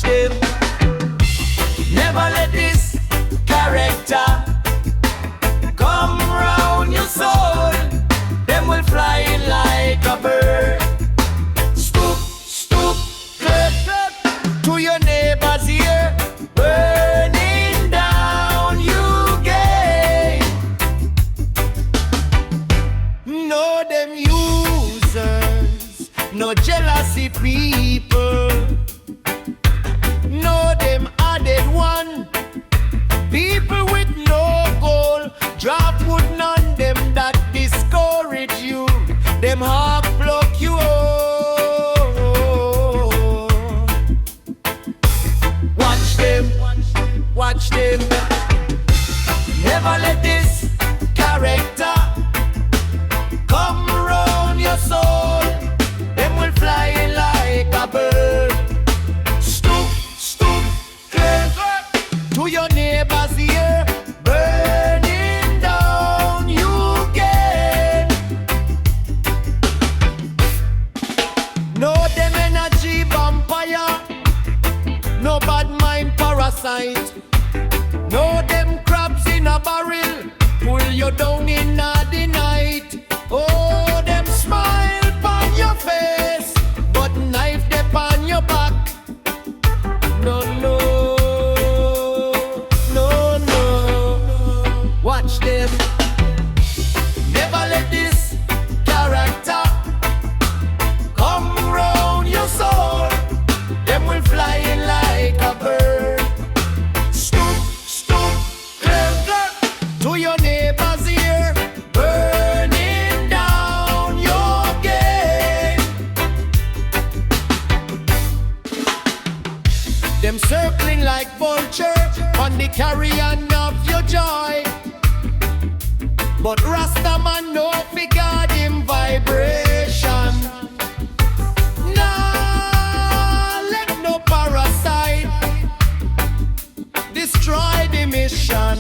Watch them. Never let this character come round your soul. Them will fly in like a bird. Stoop, stoop, clap, clap to your neighbor's ear. Burning down you gain. Know them users, no jealousy people. Know them added one, people with no goal. Drop wood none them that discourage you. Them half block you out. Watch them, watch them. Never let this character come round your soul. Them will fly in like a bird. Stoop, stoop, clap to your neighbor's ear. Burning down you gain. Know them energy vampire. No bad mind parasite. Know them crabs in a barrel. Pull you down in the night. Oh, them smile on your face, but knife them on your back. No, no, no, no. Watch them. Never let this character come round your soul. Them will fly in like a bird. Stoop, stoop, clap, clap to your neighbor's ear. Burning down your gate. Them circling like vulture on the carrion of your joy. But Rastaman no figure him vibration. Nah, let no parasite destroy the mission.